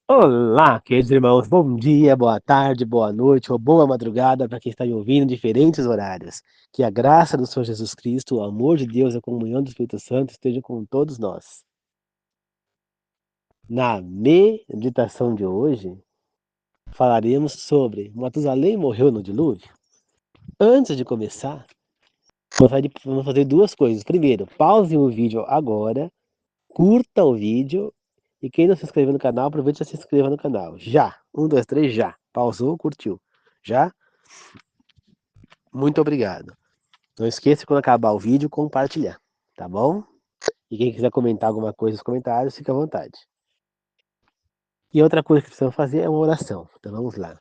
Olá, queridos irmãos, bom dia, boa tarde, boa noite ou boa madrugada para quem está me ouvindo em diferentes horários. Que a graça do Senhor Jesus Cristo, o amor de Deus e a comunhão do Espírito Santo estejam com todos nós. Na meditação de hoje, falaremos sobre Matusalém morreu no dilúvio. Antes de começar, vamos fazer duas coisas. Primeiro, pause o vídeo agora, curta o vídeo e quem não se inscreveu no canal, aproveite e se inscreva no canal. Já! 1, 2, 3, já! Pausou, curtiu. Já? Muito obrigado. Não esqueça quando acabar o vídeo, compartilhar, tá bom? E quem quiser comentar alguma coisa nos comentários, fica à vontade. E outra coisa que precisamos fazer é uma oração. Então vamos lá.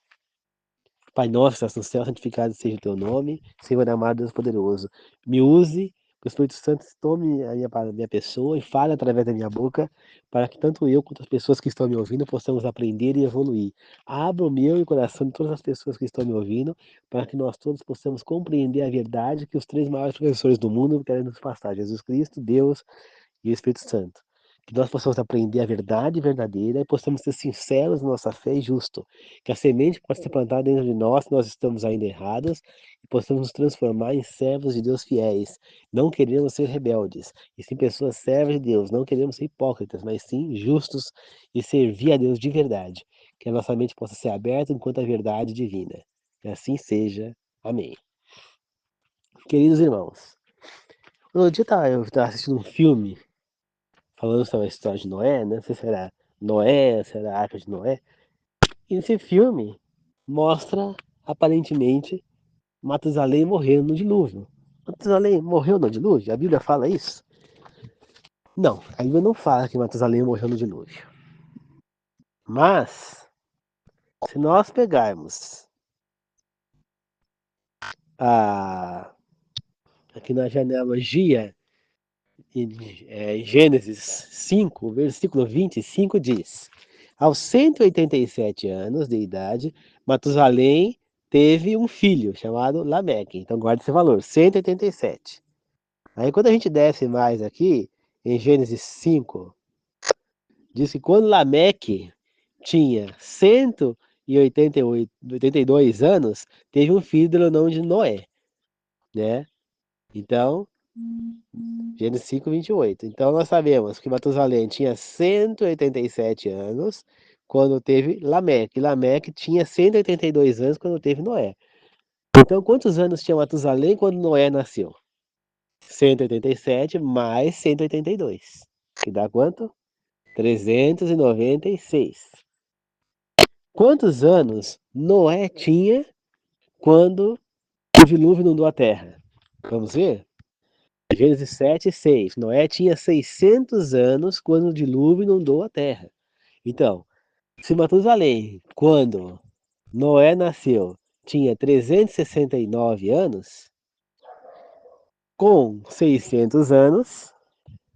Pai nosso, que estás no céu, santificado seja o teu nome. Senhor amado, Deus poderoso, me use, que o Espírito Santo tome a minha pessoa e fale através da minha boca, para que tanto eu quanto as pessoas que estão me ouvindo possamos aprender e evoluir. Abra o meu e o coração de todas as pessoas que estão me ouvindo, para que nós todos possamos compreender a verdade que os três maiores professores do mundo querem nos passar: Jesus Cristo, Deus e o Espírito Santo. Que nós possamos aprender a verdade verdadeira e possamos ser sinceros na nossa fé e justo. Que a semente possa ser plantada dentro de nós, se nós estamos ainda errados, e possamos nos transformar em servos de Deus fiéis. Não queremos ser rebeldes, e sim pessoas servas de Deus. Não queremos ser hipócritas, mas sim justos e servir a Deus de verdade. Que a nossa mente possa ser aberta enquanto a verdade divina. Que assim seja. Amém. Queridos irmãos, no dia eu estava assistindo um filme falando sobre a história de Noé, né? Não sei se era Noé, se era a Arca de Noé. E nesse filme mostra, aparentemente, Matusalém morrendo no dilúvio. Matusalém morreu no dilúvio? A Bíblia fala isso? Não, a Bíblia não fala que Matusalém morreu no dilúvio. Mas, se nós pegarmos aqui na genealogia, em Gênesis 5, versículo 25 diz: aos 187 anos de idade, Matusalém teve um filho chamado Lameque. Então guarda esse valor, 187. Aí quando a gente desce mais aqui, em Gênesis 5, diz que quando Lameque tinha 182 anos, teve um filho pelo nome de Noé, né? Então, Gênesis 5, 28. Então nós sabemos que Matusalém tinha 187 anos quando teve Lameque. Lameque tinha 182 anos quando teve Noé. Então quantos anos tinha Matusalém quando Noé nasceu? 187 mais 182. Que dá quanto? 396. Quantos anos Noé tinha quando o dilúvio inundou a terra? Vamos ver? Gênesis 7, 6. Noé tinha 600 anos quando o dilúvio inundou a terra. Então, se Matusalém, quando Noé nasceu, tinha 369 anos, com 600 anos,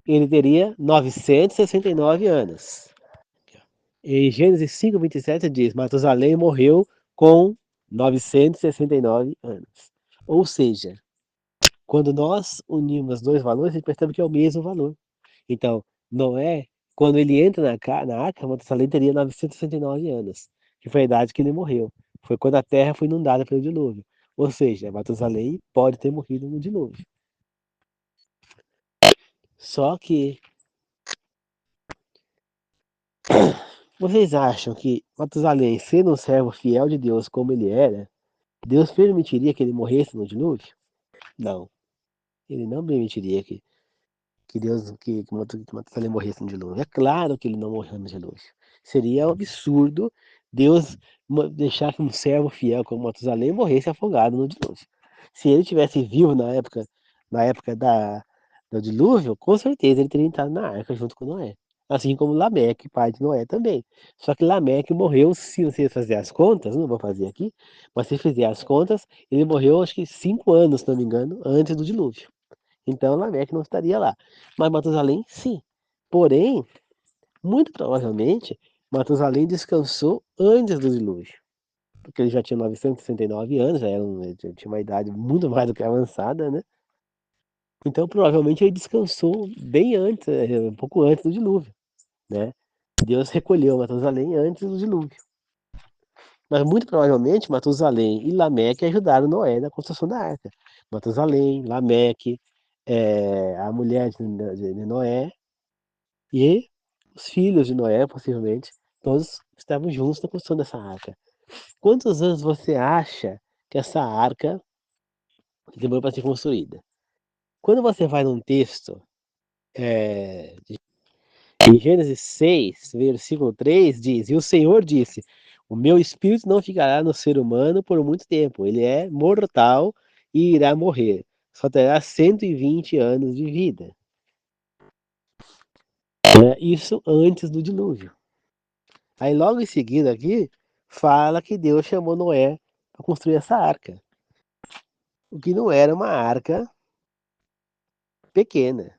ele teria 969 anos. Em Gênesis 5, 27 diz: Matusalém morreu com 969 anos. Ou seja, quando nós unimos dois valores, a gente percebe que é o mesmo valor. Então, Noé, quando ele entra na arca, Matusalém teria 969 anos, que foi a idade que ele morreu. Foi quando a terra foi inundada pelo dilúvio. Ou seja, Matusalém pode ter morrido no dilúvio. Só que vocês acham que Matusalém, sendo um servo fiel de Deus como ele era, Deus permitiria que ele morresse no dilúvio? Não. Ele não permitiria que Matusalém morresse no dilúvio. É claro que ele não morreu no dilúvio. Seria um absurdo Deus deixar que um servo fiel como Matusalém morresse afogado no dilúvio. Se ele tivesse vivo na época do dilúvio, com certeza ele teria entrado na arca junto com Noé. Assim como Lameque, pai de Noé também. Só que Lameque morreu, se você fazer as contas, não vou fazer aqui, mas se fizer as contas, ele morreu acho que 5 anos, se não me engano, antes do dilúvio. Então Lameque não estaria lá. Mas Matusalém, sim. Porém, muito provavelmente, Matusalém descansou antes do dilúvio. Porque ele já tinha 969 anos, já tinha uma idade muito mais do que avançada, né? Então, provavelmente, ele descansou bem antes, um pouco antes do dilúvio, né? Deus recolheu Matusalém antes do dilúvio. Mas muito provavelmente Matusalém e Lameque ajudaram Noé na construção da arca. Matusalém, Lameque, a mulher de Noé e os filhos de Noé, possivelmente, todos estavam juntos na construção dessa arca. Quantos anos você acha que essa arca demorou para ser construída? Quando você vai num texto, em Gênesis 6, versículo 3, diz: E o Senhor disse: O meu espírito não ficará no ser humano por muito tempo. Ele é mortal e irá morrer. Só terá 120 anos de vida. Isso antes do dilúvio. Aí logo em seguida aqui, fala que Deus chamou Noé para construir essa arca. O que não era uma arca pequena.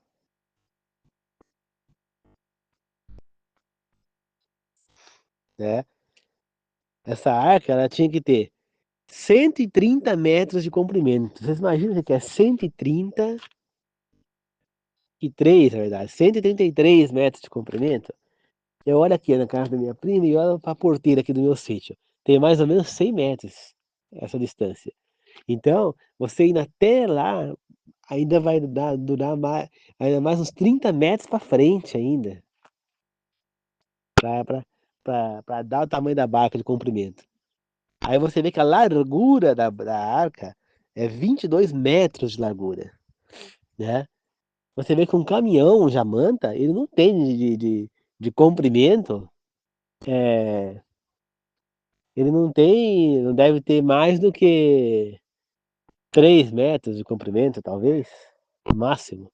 Né? Essa arca ela tinha que ter 130 metros de comprimento. Vocês imaginam o que é 133, na verdade, 133 metros de comprimento? Eu olho aqui na casa da minha prima e olho para a porteira aqui do meu sítio. Tem mais ou menos 100 metros essa distância. Então, você indo até lá, ainda vai durar mais, ainda mais uns 30 metros para frente ainda, para dar o tamanho da barca de comprimento. Aí você vê que a largura da arca é 22 metros de largura, né? Você vê que um caminhão Jamanta, ele não tem de comprimento, ele não deve ter mais do que 3 metros de comprimento, talvez, no máximo.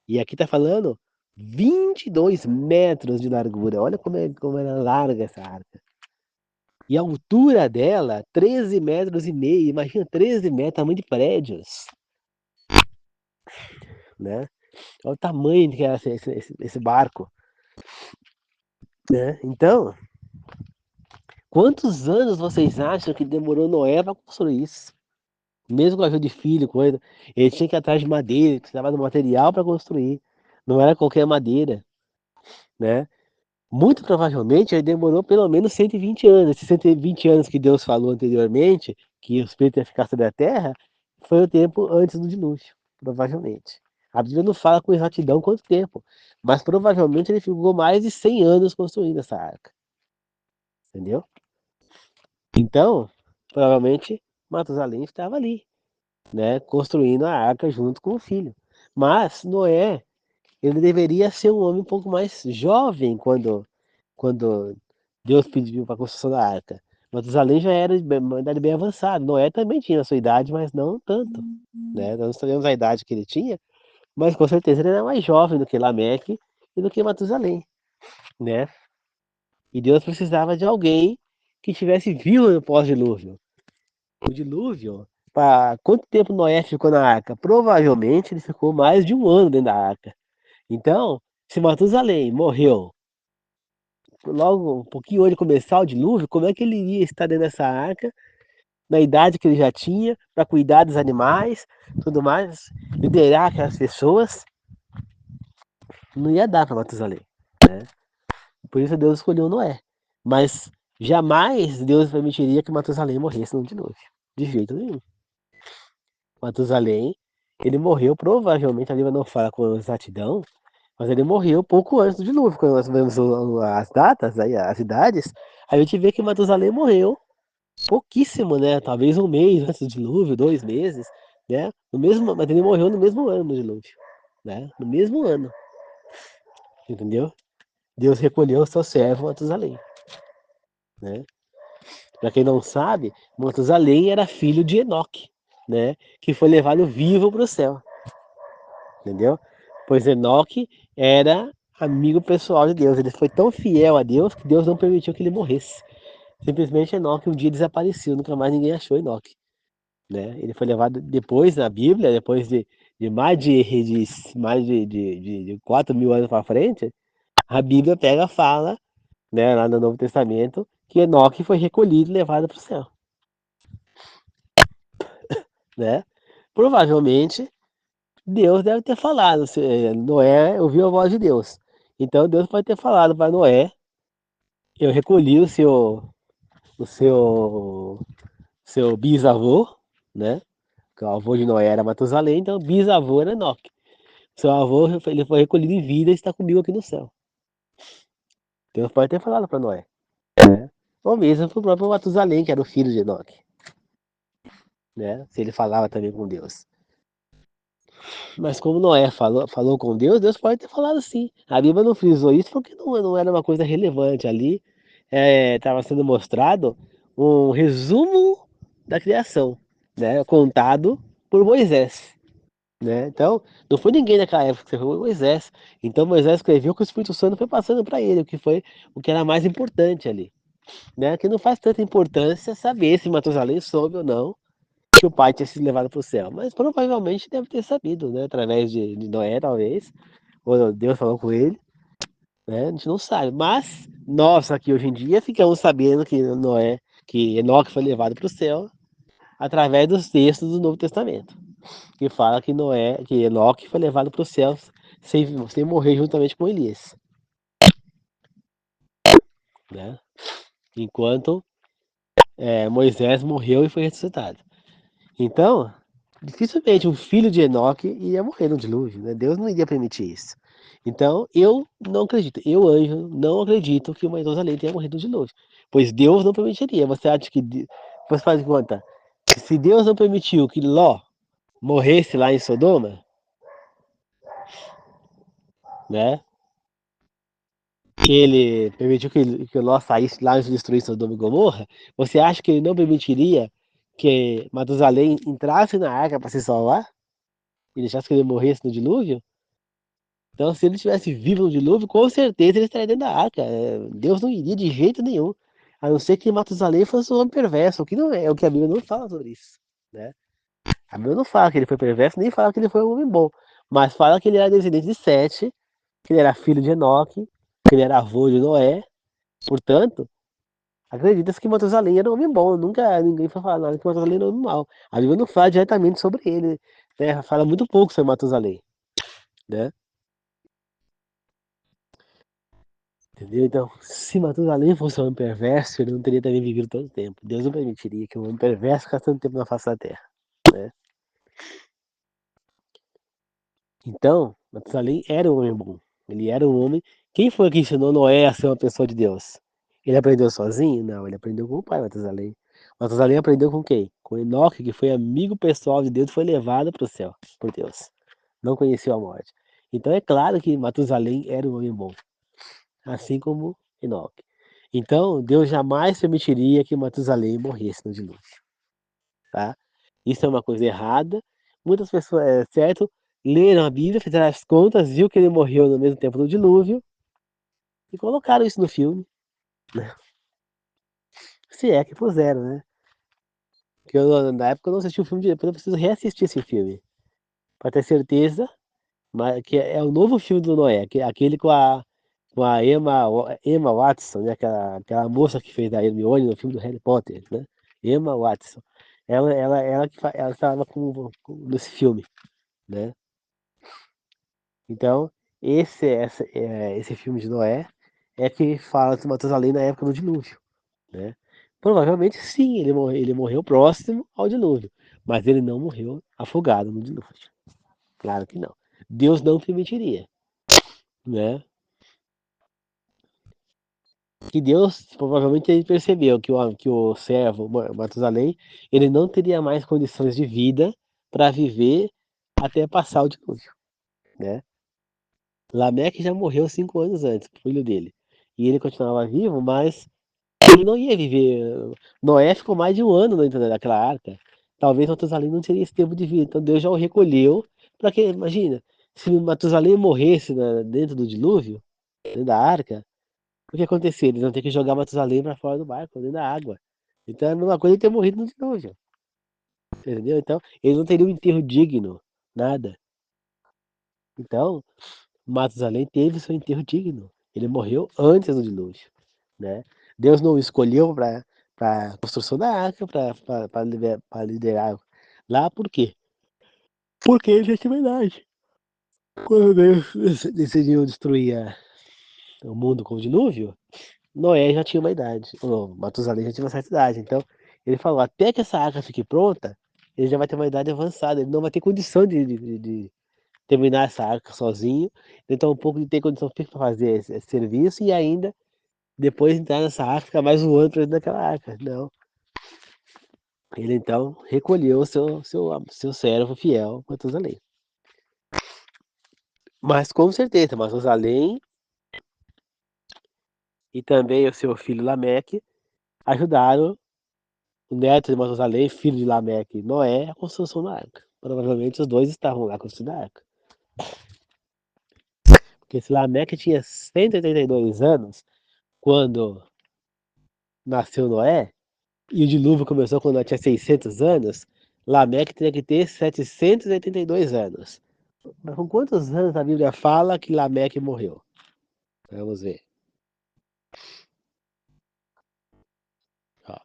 E aqui tá falando 22 metros de largura. Olha como é larga essa arca. E a altura dela, 13 metros e meio. Imagina 13 metros, tamanho de prédios, né? Olha o tamanho que é esse barco, né? Então, quantos anos vocês acham que demorou Noé para construir isso? Mesmo com a ajuda de filho, coisa, ele tinha que ir atrás de madeira, precisava do material para construir. Não era qualquer madeira, né? Muito provavelmente ele demorou pelo menos 120 anos. Esses 120 anos que Deus falou anteriormente, que o Espírito ia ficar sobre a terra, foi o tempo antes do dilúvio, provavelmente. A Bíblia não fala com exatidão quanto tempo, mas provavelmente ele ficou mais de 100 anos construindo essa arca, entendeu? Então, provavelmente Matusalém estava ali, né, construindo a arca junto com o filho. Mas Noé, ele deveria ser um homem um pouco mais jovem quando Deus pediu para a construção da arca. Matusalém já era de uma idade bem avançada. Noé também tinha a sua idade, mas não tanto, né? Nós não sabemos a idade que ele tinha, mas com certeza ele era mais jovem do que Lameque e do que Matusalém, né? E Deus precisava de alguém que estivesse vivo no pós-dilúvio. O dilúvio, para quanto tempo Noé ficou na arca? Provavelmente ele ficou mais de um ano dentro da arca. Então, se Matusalém morreu logo um pouquinho antes de começar o dilúvio, como é que ele iria estar dentro dessa arca, na idade que ele já tinha, para cuidar dos animais, tudo mais, liderar aquelas pessoas? Não ia dar para Matusalém, né? Por isso Deus escolheu Noé. Mas jamais Deus permitiria que Matusalém morresse no dilúvio. De jeito nenhum. Matusalém, ele morreu provavelmente, a Bíblia não fala com exatidão, mas ele morreu pouco antes do dilúvio. Quando nós vemos as datas, aí, as idades, a gente vê que Matusalém morreu pouquíssimo, né? Talvez um mês antes do dilúvio, 2 meses, né? Mas ele morreu no mesmo ano do dilúvio, né? No mesmo ano, entendeu? Deus recolheu o seu servo Matusalém, né? Para quem não sabe, Matusalém era filho de Enoque, né? Que foi levado vivo para o céu, entendeu? Pois Enoque era amigo pessoal de Deus. Ele foi tão fiel a Deus que Deus não permitiu que ele morresse. Simplesmente Enoque um dia desapareceu, nunca mais ninguém achou Enoque, né? Ele foi levado depois na Bíblia, depois de mais de 4 mil anos para frente, a Bíblia pega e fala, né, lá no Novo Testamento, que Enoque foi recolhido e levado para o céu, né? Provavelmente Deus deve ter falado, Noé ouviu a voz de Deus. Então Deus pode ter falado para Noé eu recolhi o seu bisavô, né? Que o avô de Noé era Matusalém, então o bisavô era Enoque. Seu avô, ele foi recolhido em vida e está comigo aqui no céu. Deus pode ter falado para Noé, né? Ou mesmo para o próprio Matusalém, que era o filho de Enoque, né? Se ele falava também com Deus. Mas como Noé falou com Deus, Deus pode ter falado sim. A Bíblia não frisou isso porque não era uma coisa relevante ali. Estava sendo mostrado um resumo da criação, né? Contado por Moisés. Né? Então, não foi ninguém naquela época que escreveu, foi Moisés. Então Moisés escreveu o que o Espírito Santo foi passando para ele, o que era mais importante ali. Né? Que não faz tanta importância saber se Matusalém soube ou não que o pai tinha sido levado para o céu. Mas provavelmente deve ter sabido, né? Através de Noé, talvez. Ou Deus falou com ele. Né? A gente não sabe. Mas nós aqui hoje em dia ficamos sabendo que Enoque foi levado para o céu através dos textos do Novo Testamento. Que fala que Enoque foi levado para os céus sem morrer juntamente com Elias. Né? Enquanto Moisés morreu e foi ressuscitado. Então, dificilmente um filho de Enoque ia morrer no dilúvio, né? Deus não iria permitir isso. Então, eu não acredito, eu, anjo, não acredito que o Matusalém tenha morrido no dilúvio, pois Deus não permitiria. Você acha que, você faz de conta, que se Deus não permitiu que Ló morresse lá em Sodoma, né? Ele permitiu que Ló saísse lá e destruísse Sodoma e Gomorra, você acha que ele não permitiria que Matusalém entrasse na arca para se salvar? E deixasse que ele morresse no dilúvio? Então, se ele estivesse vivo no dilúvio, com certeza ele estaria dentro da arca. Deus não iria de jeito nenhum. A não ser que Matusalém fosse um homem perverso, o que não é, o que a Bíblia não fala sobre isso. Né? A Bíblia não fala que ele foi perverso, nem fala que ele foi um homem bom. Mas fala que ele era descendente de Sete, que ele era filho de Enoque, que ele era avô de Noé. Portanto, acredita-se que Matusalém era um homem bom. Nunca ninguém foi falar nada que Matusalém era um homem mau. A Bíblia não fala diretamente sobre ele. Né? Fala muito pouco sobre Matusalém. Né? Entendeu? Então, se Matusalém fosse um homem perverso, ele não teria também vivido tanto tempo. Deus não permitiria que um homem perverso ficasse tanto tempo na face da terra. Né? Então, Matusalém era um homem bom. Ele era um homem. Quem foi que ensinou Noé a ser uma pessoa de Deus? Ele aprendeu sozinho? Não, ele aprendeu com o pai, Matusalém. Matusalém aprendeu com quem? Com Enoque, que foi amigo pessoal de Deus e foi levado para o céu por Deus. Não conheceu a morte. Então é claro que Matusalém era um homem bom, assim como Enoque. Então, Deus jamais permitiria que Matusalém morresse no dilúvio, tá? Isso é uma coisa errada. Muitas pessoas, certo, leram a Bíblia, fizeram as contas, viu que ele morreu no mesmo tempo do dilúvio e colocaram isso no filme, né? Se é que puseram, né? Porque na época eu não assisti o filme depois eu preciso reassistir esse filme, para ter certeza, mas que é o novo filme do Noé, aquele com a Emma Watson, né? Aquela moça que fez a Hermione no filme do Harry Potter, né? Emma Watson. Ela estava nesse filme, né? Então, esse filme de Noé é que fala de Matusalém na época do dilúvio, né? Provavelmente sim, ele morreu próximo ao dilúvio, mas ele não morreu afogado no dilúvio. Claro que não. Deus não permitiria, né? Que Deus provavelmente ele percebeu que o servo Matusalém ele não teria mais condições de vida para viver até passar o dilúvio, né? Lameque já morreu 5 anos antes, o filho dele, e ele continuava vivo, mas ele não ia viver. Noé ficou mais de um ano dentro daquela arca. Talvez Matusalém não teria esse tempo de vida, então Deus já o recolheu para que, imagina, se Matusalém morresse dentro do dilúvio, dentro da arca, o que acontecia? Eles vão ter que jogar Matusalém para fora do barco, dentro da água. Então é a mesma coisa ele ter morrido no dilúvio. Entendeu? Então, ele não teria um enterro digno, nada. Então, Matusalém teve seu enterro digno. Ele morreu antes do dilúvio, né? Deus não o escolheu para a construção da arca, para liderar lá, por quê? Porque ele tinha idade. Quando Deus decidiu destruir o mundo com o dilúvio, Noé já tinha uma idade, o Matusalém já tinha uma certa idade. Então, ele falou, até que essa arca fique pronta, ele já vai ter uma idade avançada, ele não vai ter condição de terminar essa arca sozinho, então um pouco de ter condição física para fazer esse serviço e ainda depois entrar nessa arca, ficar mais um ano para dentro daquela arca. Não. Ele então recolheu seu servo fiel, Matusalém. Mas com certeza, Matusalém e também o seu filho Lameque ajudaram o neto de Matusalém, filho de Lameque, Noé, a construção da arca. Provavelmente os dois estavam lá construindo a arca. Porque se Lameque tinha 182 anos quando nasceu Noé, e o dilúvio começou quando Noé tinha 600 anos, Lameque teria que ter 782 anos. Mas com quantos anos a Bíblia fala que Lameque morreu? Vamos ver. Ó,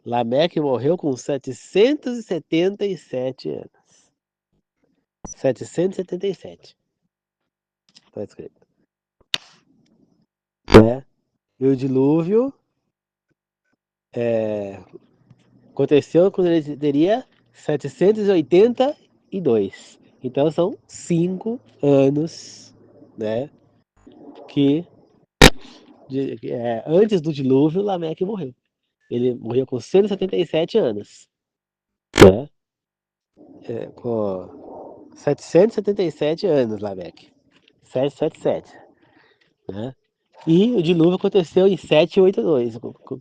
Lameque morreu com 777 anos. 777. Está escrito. Né? E o dilúvio aconteceu quando ele teria 782. Então são 5 anos, né? Que antes do dilúvio, Lameque morreu. Ele morreu com 177 anos. Né? Com 777 anos, Lameque. 777. Né? E o dilúvio aconteceu em 782,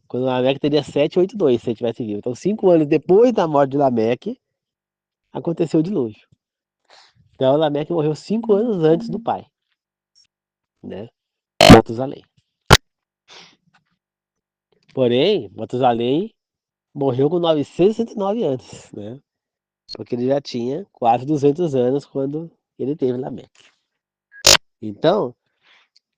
quando Lameque teria 782, se ele tivesse vivo. Então, 5 anos depois da morte de Lameque, aconteceu o dilúvio. Então, Lameque morreu 5 anos antes do pai, né? Matusalém. Porém, Matusalém morreu com 969 anos, né? Porque ele já tinha quase 200 anos quando ele teve Lameque. Então,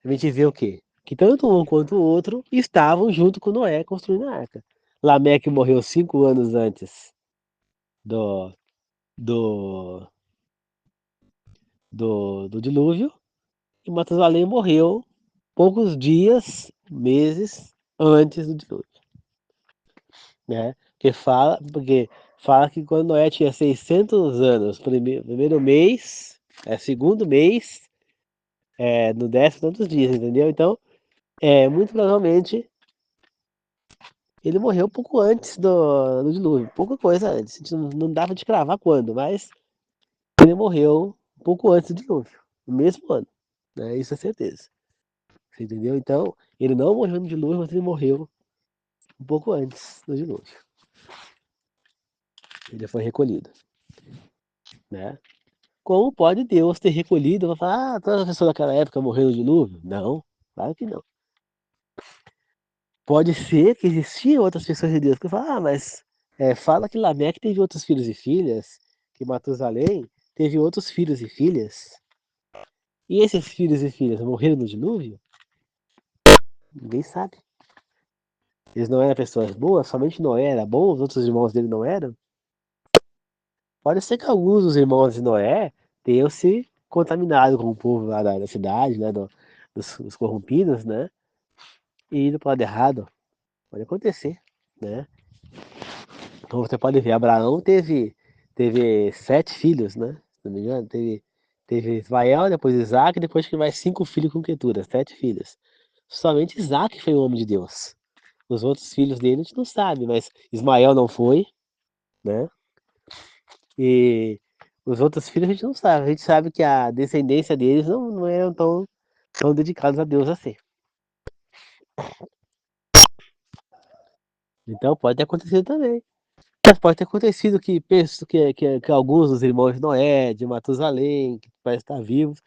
a gente vê o quê? Que tanto um quanto o outro estavam junto com Noé construindo a arca. Lameque morreu 5 anos antes do, do, do dilúvio, e Matusalém morreu poucos dias, meses antes do dilúvio. Né? Porque fala que quando Noé tinha 600 anos, primeiro mês, segundo mês, no 10º tantos dias, entendeu? Então, muito provavelmente ele morreu um pouco antes do dilúvio, pouca coisa antes. A gente não dava de cravar quando, mas ele morreu um pouco antes do dilúvio, no mesmo ano, né? Isso é certeza. Você entendeu? Então, ele não morreu no dilúvio, mas ele morreu um pouco antes do dilúvio. Ele foi recolhido, né? Como pode Deus ter recolhido? Falar, todas as pessoas daquela época morreram no dilúvio? Não, claro que não. Pode ser que existiam outras pessoas de Deus que falam, mas fala que Lameque teve outros filhos e filhas, que Matusalém teve outros filhos e filhas. E esses filhos e filhas morreram no dilúvio? Ninguém sabe. Eles não eram pessoas boas, somente Noé era bom, os outros irmãos dele não eram. Pode ser que alguns dos irmãos de Noé tenham se contaminado com o povo lá da cidade, né, dos corrompidos, né, e ido para o lado errado. Pode acontecer, né? Então você pode ver, Abraão teve 7 filhos, né? Se não me engano, teve Ismael, depois Isaac, depois que mais 5 filhos com criatura, 7 filhos. Somente Isaac foi o homem de Deus. Os outros filhos dele a gente não sabe, mas Ismael não foi, né? E os outros filhos a gente não sabe. A gente sabe que a descendência deles não eram tão dedicados a Deus assim. Então pode ter acontecido também. Mas pode ter acontecido que, penso que alguns dos irmãos de Noé, de Matusalém, que parece estar vivos,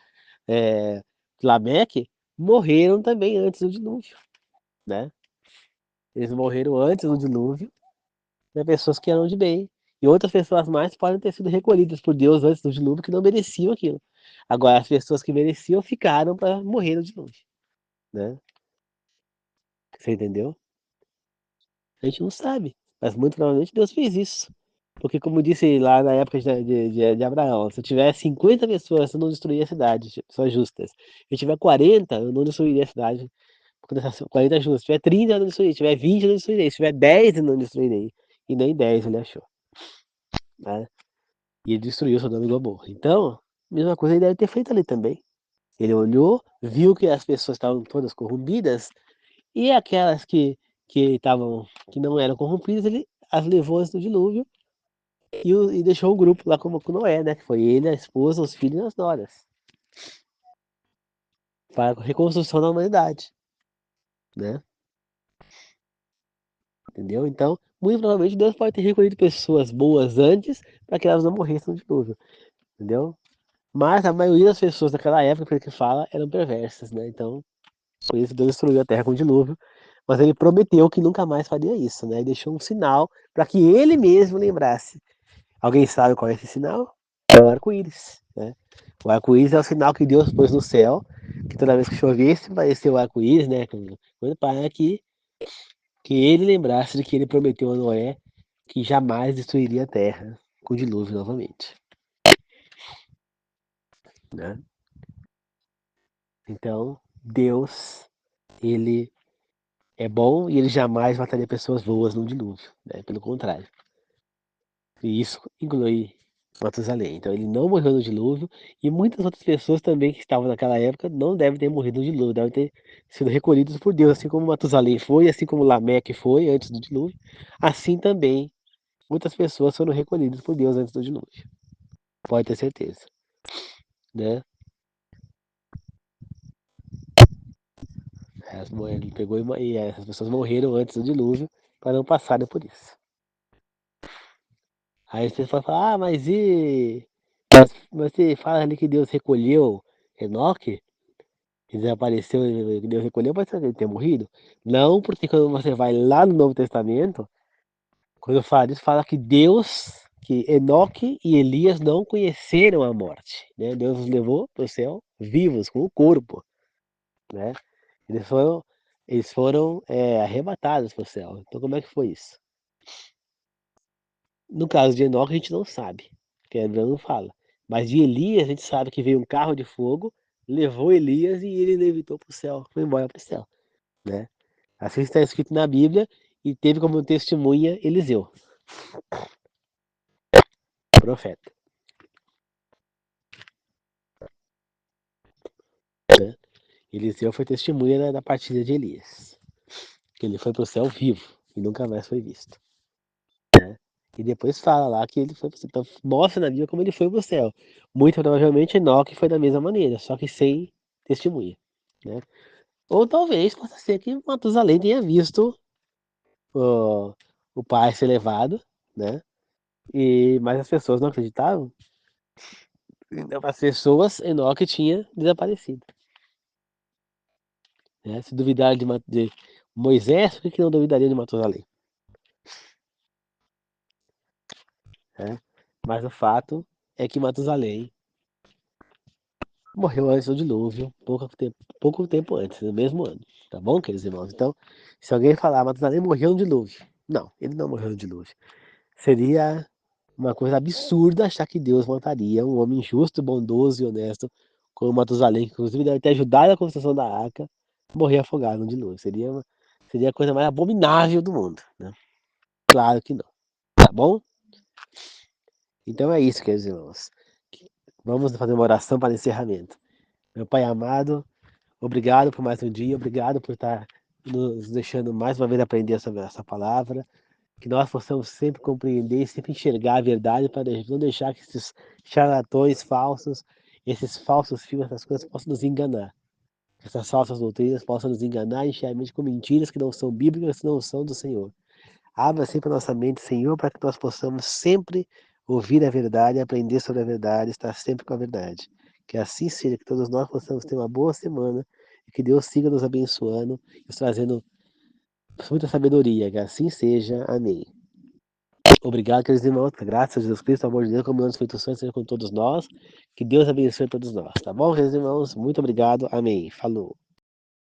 Lameque, morreram também antes do dilúvio, né? Eles morreram antes do dilúvio, né? Pessoas que eram de bem. E outras pessoas mais podem ter sido recolhidas por Deus antes do dilúvio que não mereciam aquilo. Agora, as pessoas que mereciam ficaram para morrer no dilúvio, né? Você entendeu? A gente não sabe, mas muito provavelmente Deus fez isso. Porque, como disse lá na época de Abraão, se eu tiver 50 pessoas, eu não destruiria a cidade, pessoas justas. Se eu tiver 40, eu não destruiria a cidade, Quando essas 40 juntas, se tiver 30 eu não destruirei, se tiver 20 eu não destruirei, se tiver 10 eu não destruirei. E nem 10 ele achou. Né? E ele destruiu Sodoma e Gomorra. Então, mesma coisa ele deve ter feito ali também. Ele olhou, viu que as pessoas estavam todas corrompidas, e aquelas que não eram corrompidas, ele as levou antes do dilúvio e deixou o grupo lá como com Noé, né? Que foi ele, a esposa, os filhos e as noras. Para a reconstrução da humanidade, né? Entendeu? Então, muito provavelmente Deus pode ter recolhido pessoas boas antes para que elas não morressem no dilúvio, entendeu? Mas a maioria das pessoas daquela época, pelo que fala, eram perversas, né? Então, por isso Deus destruiu a terra com o dilúvio. Mas ele prometeu que nunca mais faria isso, né? E deixou um sinal para que ele mesmo lembrasse. Alguém sabe qual é esse sinal? É o arco-íris, né? O arco-íris é o sinal que Deus pôs no céu, que toda vez que chovesse, apareceu o arco-íris, né? Para que ele lembrasse de que ele prometeu a Noé que jamais destruiria a terra com o dilúvio novamente, né? Então, Deus, ele é bom e ele jamais mataria pessoas boas num dilúvio, né? Pelo contrário. E isso inclui Matusalém. Então ele não morreu no dilúvio e muitas outras pessoas também que estavam naquela época não devem ter morrido no dilúvio, devem ter sido recolhidos por Deus, assim como Matusalém foi, assim como Lameque foi antes do dilúvio, assim também muitas pessoas foram recolhidas por Deus antes do dilúvio. Pode ter certeza, né? Ele pegou e essas pessoas morreram antes do dilúvio para não passarem por isso. Aí você pode falar, mas você fala ali que Deus recolheu Enoque, que desapareceu, que Deus recolheu, pode ser que ele tenha morrido? Não, porque quando você vai lá no Novo Testamento, quando fala isso, fala que que Enoque e Elias não conheceram a morte, né? Deus os levou para o céu vivos, com o corpo, né? Eles foram, eles foram arrebatados para o céu. Então como é que foi isso? No caso de Enoque a gente não sabe, porque a Bíblia não fala. Mas de Elias a gente sabe que veio um carro de fogo, levou Elias e ele levitou para o céu, foi embora para o céu, né? Assim está escrito na Bíblia e teve como testemunha Eliseu, profeta, né? Eliseu foi testemunha da partida de Elias, que ele foi para o céu vivo e nunca mais foi visto, né? E depois fala lá que ele foi pro céu. Então mostra na Bíblia como ele foi para o céu. Muito provavelmente Enoque foi da mesma maneira, só que sem testemunha, né? Ou talvez possa ser que Matusalém tenha visto o, o pai ser levado, né? Mas as pessoas não acreditavam. Então, as pessoas, Enoque tinha desaparecido, né? Se duvidar de Moisés, por que não duvidaria de Matusalém? Né? Mas o fato é que Matusalém morreu antes do dilúvio, pouco tempo antes, no mesmo ano. Tá bom, queridos irmãos? Então, se alguém falar Matusalém morreu no dilúvio, não, ele não morreu no dilúvio. Seria uma coisa absurda achar que Deus mataria um homem justo, bondoso e honesto como Matusalém, que inclusive deve ter ajudado a construção da arca, morrer afogado no dilúvio. Seria a coisa mais abominável do mundo, né? Claro que não. Tá bom? Então é isso, queridos irmãos. Vamos fazer uma oração para encerramento. Meu Pai amado, obrigado por mais um dia, obrigado por estar nos deixando mais uma vez aprender sobre essa palavra. Que nós possamos sempre compreender, sempre enxergar a verdade para não deixar que esses charlatões falsos, esses falsos filmes, essas coisas possam nos enganar. Que essas falsas doutrinas possam nos enganar e encher a mente com mentiras que não são bíblicas, que não são do Senhor. Abra sempre a nossa mente, Senhor, para que nós possamos sempre ouvir a verdade, aprender sobre a verdade, estar sempre com a verdade. Que assim seja, que todos nós possamos ter uma boa semana e que Deus siga nos abençoando, nos trazendo muita sabedoria. Que assim seja. Amém. Obrigado, queridos irmãos, que a graça de Jesus Cristo, o amor de Deus, como nos feitos seja com todos nós. Que Deus abençoe todos nós, tá bom, queridos irmãos? Muito obrigado. Amém. Falou.